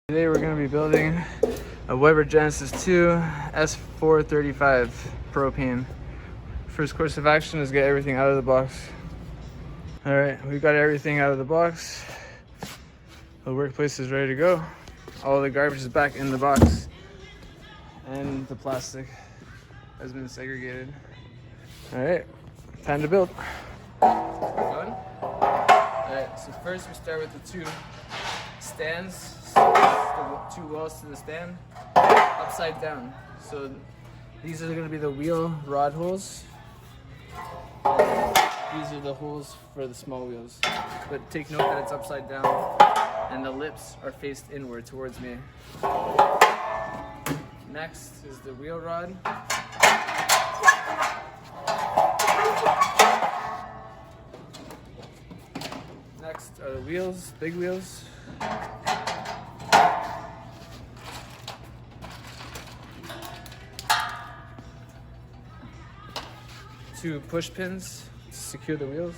Today we're going to be building a Weber Genesis 2 S-435 propane. First course of action is get everything out of the box. Alright, we've got everything out of the box. The workplace is ready to go. All the garbage is back in the box. And the plastic has been segregated. Alright, time to build. Going? Alright, so first we start with the two stands. The two walls to the stand upside down. So these are going to be the wheel rod holes. These are the holes for the small wheels. But take note that it's upside down and the lips are faced inward towards me. Next is the wheel rod. Next are the wheels, big wheels. Two push pins to secure the wheels.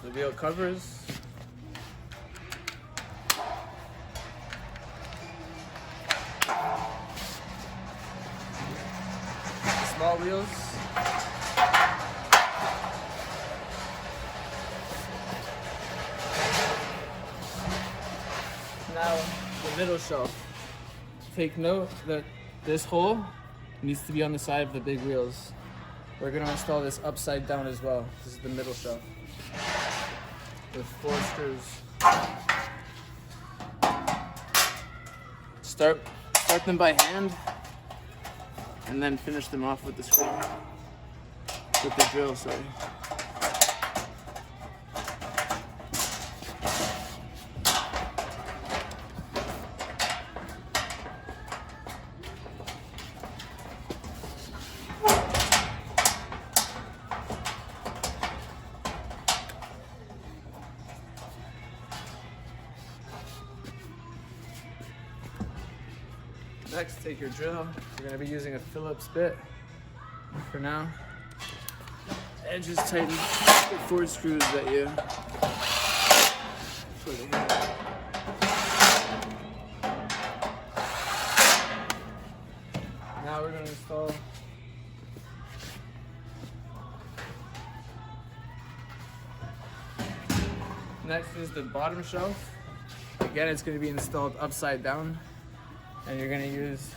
The wheel covers. Small wheels. Now the middle shelf. Take note that this hole needs to be on the side of the big wheels. We're going to install this upside down as well. This is the middle shelf with 4 screws. Start them by hand and then finish them off with the screw. With the drill, sorry. Next, take your drill. You're going to be using a Phillips bit for now. Edges tighten the 4 screws that you put in. Now we're going to install next is the bottom shelf. Again, it's going to be installed upside down. And you're going to use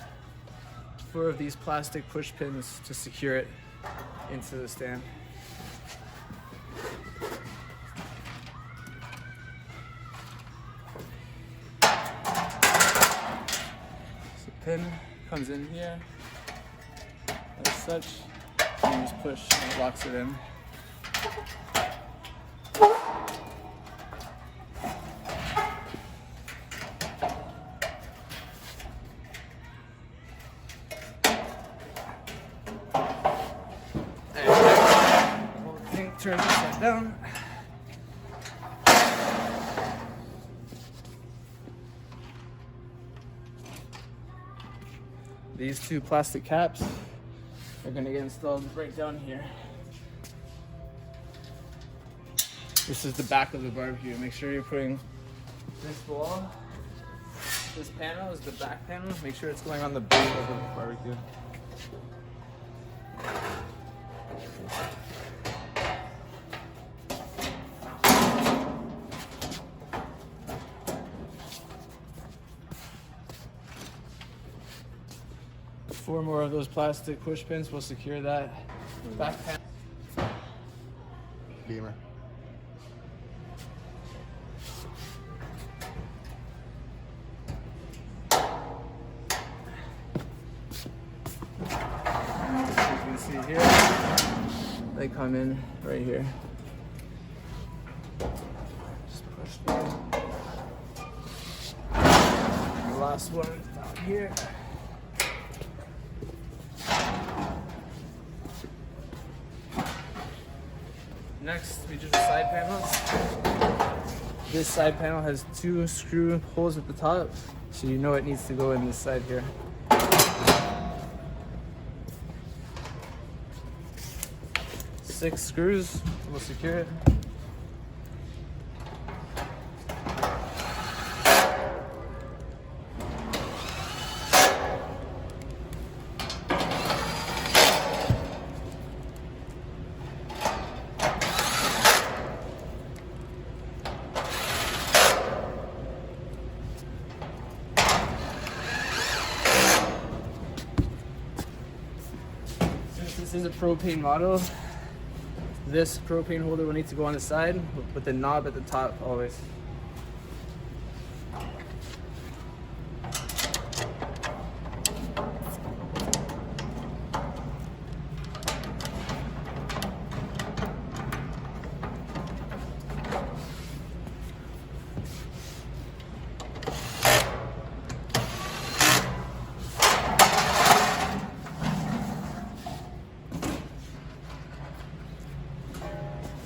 4 of these plastic push pins to secure it into the stand. So pin comes in here, as such, and you just push and it locks it in. Turn it upside down. These 2 plastic caps are going to get installed right down here. This is the back of the barbecue. Make sure you're putting this wall, this panel is the back panel. Make sure it's going on the back of the barbecue. Four more of those plastic push pins will secure that back panel. Beamer. As you can see here, they come in right here. Just push them. The last one down here. Next, we do the side panels. This side panel has 2 screw holes at the top, so you know it needs to go in this side here. 6 screws will secure it. This is a propane model. This propane holder will need to go on the side with the knob at the top always.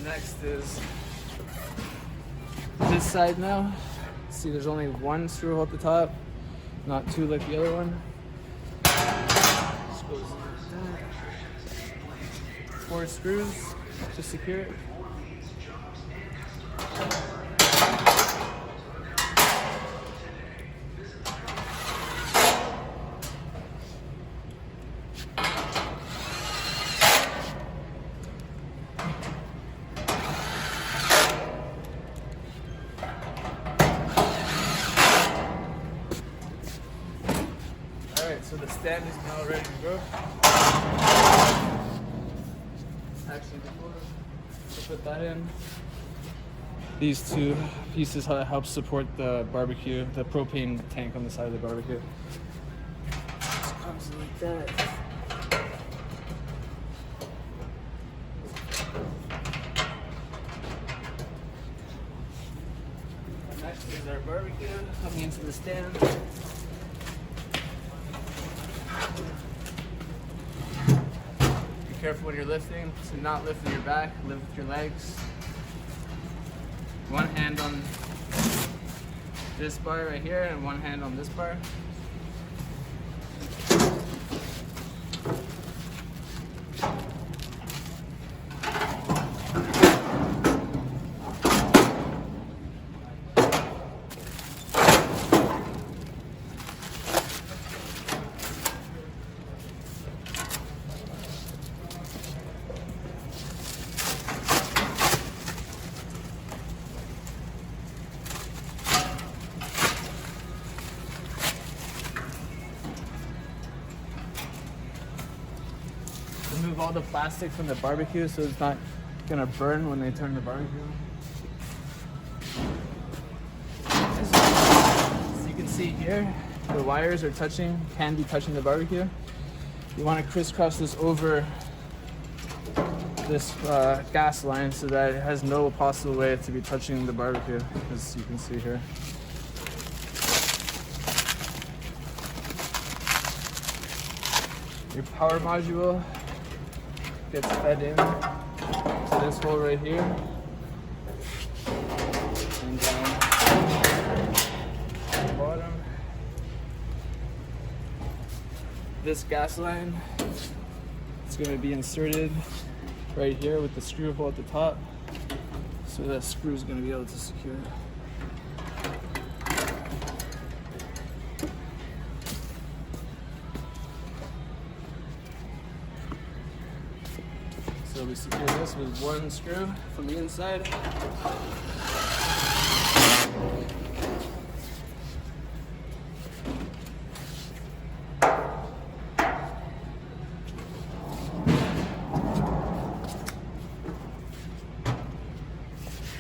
Next is this side now. See, there's only one screw hole at the top, not two like the other one. Just goes like that. 4 screws to secure it. Alright, so the stand is now ready to go. Actually, before I put that in, these 2 pieces help support the barbecue, the propane tank on the side of the barbecue. It comes like that. Next is our barbecue coming into the stand. Be careful when you're lifting to not lift with your back, lift with your legs. One hand on this bar right here and one hand on this bar. Remove all the plastic from the barbecue so it's not gonna burn when they turn the barbecue on. As you can see here, the wires are can be touching the barbecue. You want to crisscross this over this gas line so that it has no possible way to be touching the barbecue, as you can see here. Your power module gets fed in to this hole right here and down to the bottom. This gas line is going to be inserted right here with the screw hole at the top, so that screw is going to be able to secure it. So we secure this with one screw from the inside.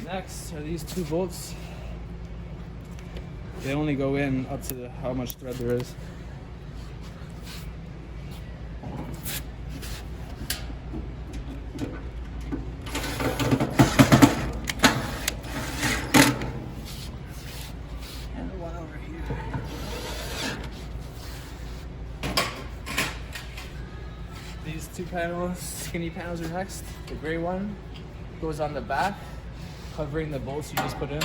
Next are these 2 bolts. They only go in up to how much thread there is. These 2 panels, skinny panels are next. The gray one goes on the back, covering the bolts you just put in.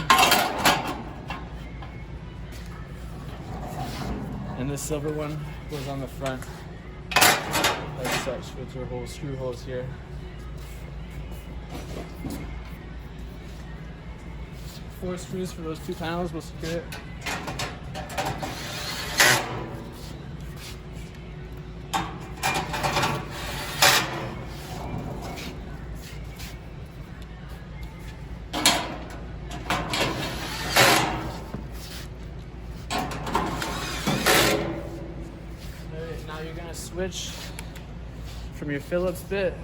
And this silver one goes on the front, like such, with your whole screw holes here. 4 screws for those 2 panels will secure it. Alright, now you're gonna switch from your Phillips bit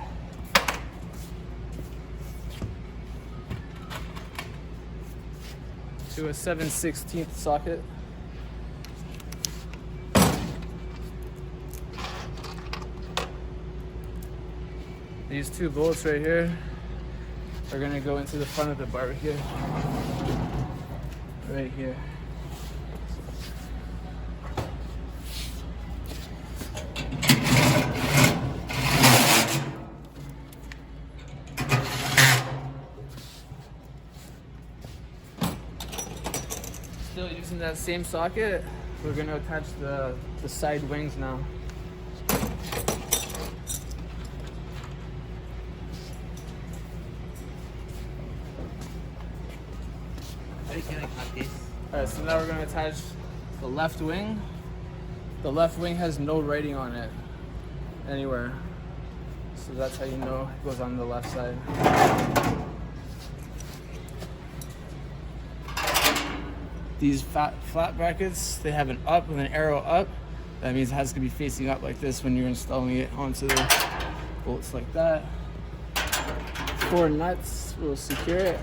to a 7/16 socket. These 2 bolts right here are gonna go into the front of the barbecue. Right here. Still using that same socket, we're gonna attach the side wings now. Alright, so now we're gonna attach the left wing. The left wing has no writing on it anywhere. So that's how you know it goes on the left side. These flat brackets, they have an up with an arrow up. That means it has to be facing up like this when you're installing it onto the bolts like that. 4 nuts will secure it.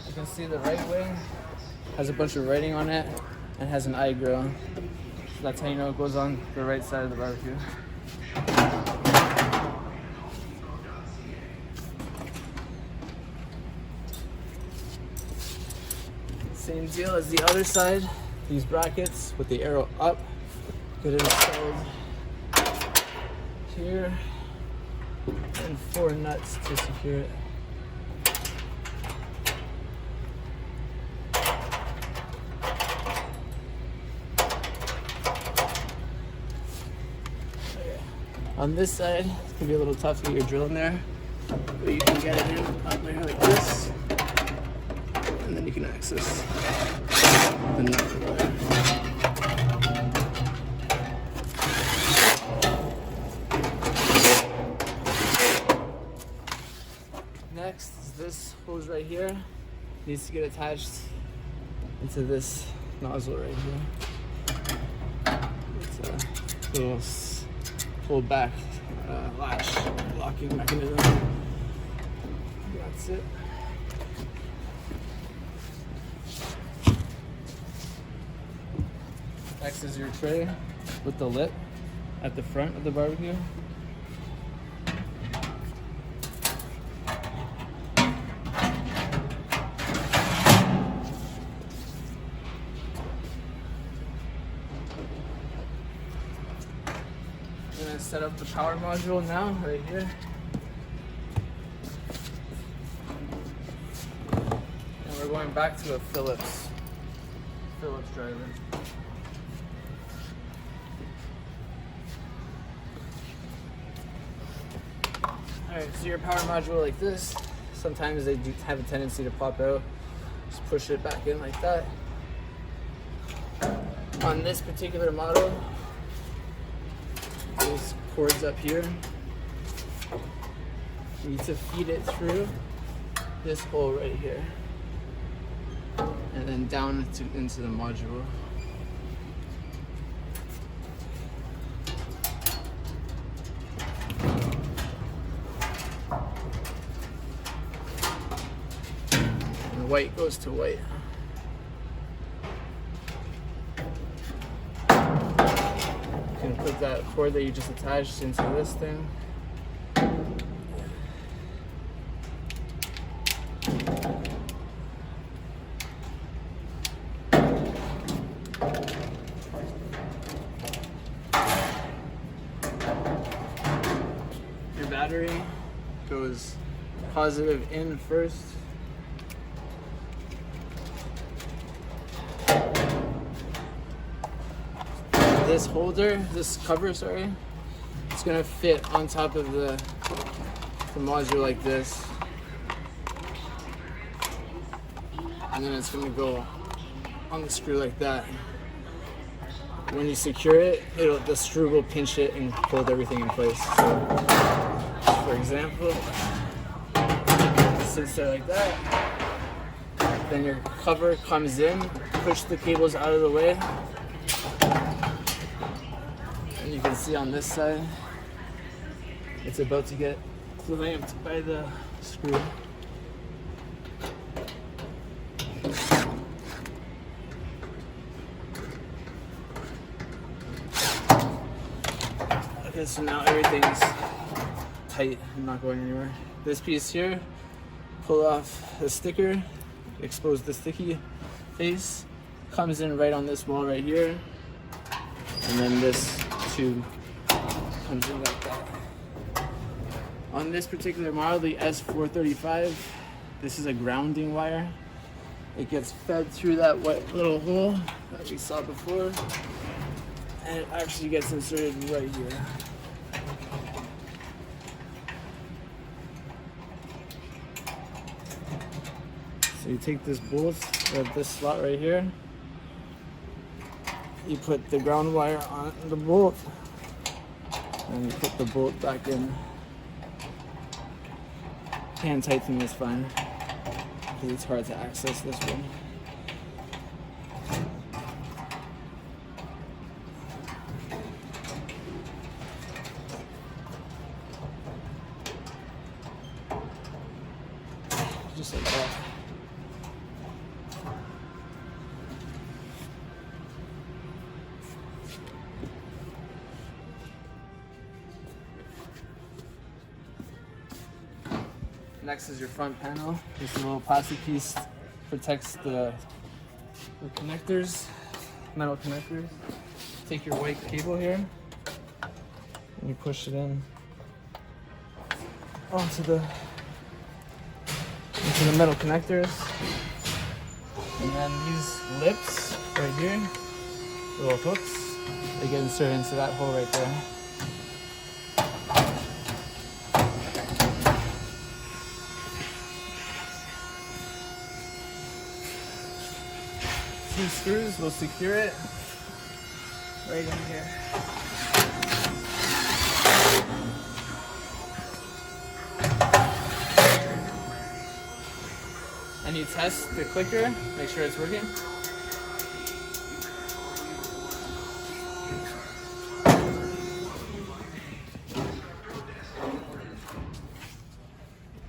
You can see the right wing has a bunch of writing on it and has an eye grill. So that's how you know it goes on the right side of the barbecue. Same deal as the other side. These brackets with the arrow up get installed here, and 4 nuts to secure it. On this side, it's gonna be a little tough to get your drill in there, but you can get it in up there like this, and then you can access the nut. Next is this hose right here. Needs to get attached into this nozzle right here. It's a little pull back latch locking mechanism. That's it. Next is your tray with the lip at the front of the barbecue. I'm gonna set up the power module now, right here. And we're going back to a Phillips driver. Alright, so your power module like this, sometimes they do have a tendency to pop out. Just push it back in like that. On this particular model, there's cords up here. You need to feed it through this hole right here, and then down into the module. And white goes to white. You can put that cord that you just attached into this thing. battery goes positive in first. This holder, this cover, sorry, it's gonna fit on top of the module like this. And then it's gonna go on the screw like that. When you secure it, the screw will pinch it and hold everything in place. So, for example, it sits there like that. Then your cover comes in, push the cables out of the way. And you can see on this side, it's about to get clamped by the screw. Okay, so now everything's tight and not going anywhere. This piece here, pull off the sticker, expose the sticky face, comes in right on this wall right here, and then this tube comes in like that. On this particular model, the S-435, this is a grounding wire. It gets fed through that white little hole that we saw before, and it actually gets inserted right here. So you take this bolt, or this slot right here, you put the ground wire on the bolt, and you put the bolt back in. Hand tightening is fine, because it's hard to access this one. Just like that. Next is your front panel. This little plastic piece protects the connectors, metal connectors. Take your white cable here and you push it in onto the metal connectors. And then these lips right here, little hooks, they get inserted into that hole right there. Two screws will secure it right in here. And you test the clicker, make sure it's working.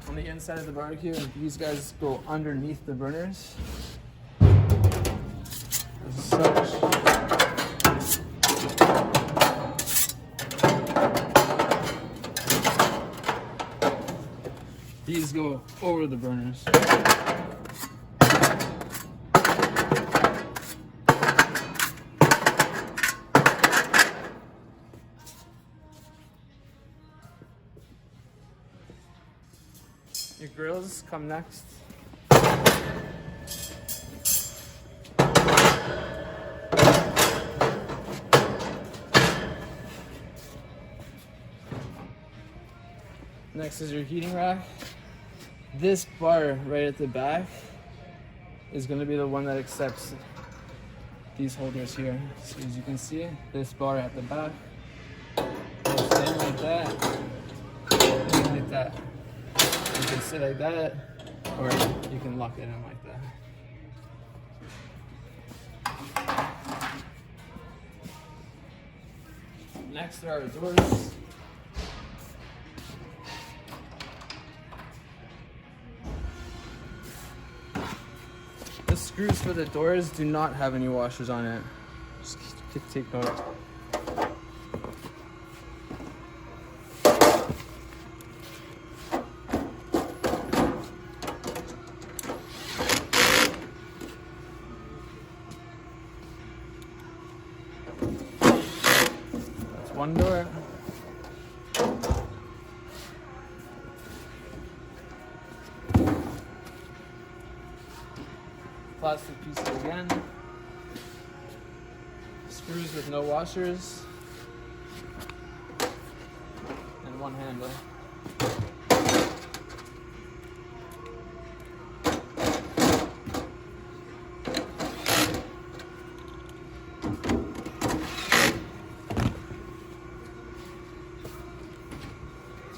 On the inside of the barbecue, these guys go underneath the burners. As such. These go over the burners. Your grills come next. Next is your heating rack. This bar right at the back is going to be the one that accepts these holders here. So as you can see, this bar at the back goes in like that, and like that. You can sit like that, or you can lock it in like that. Next are our doors. The screws for the doors do not have any washers on it. Just take note. That's one door. plastic pieces again. Screws with no washers. And one handle.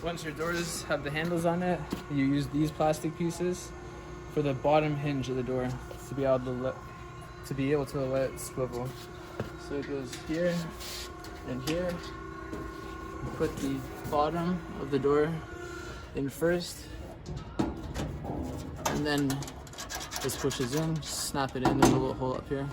Once your doors have the handles on it, you use these plastic pieces for the bottom hinge of the door to be able to let it swivel. So it goes here and here. You put the bottom of the door in first, and then this pushes in. Just snap it in. There's a little hole up here.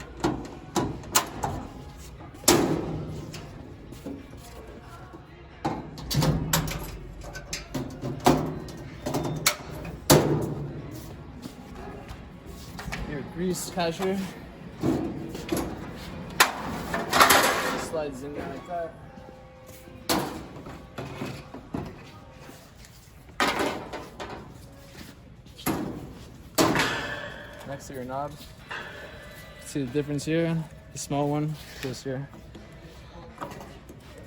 Your grease catcher slides in there like that. Next to your knob. See the difference here? The small one goes here.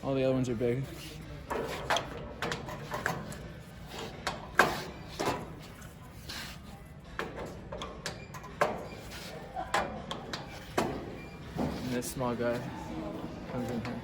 All the other ones are big. And this small guy comes in here.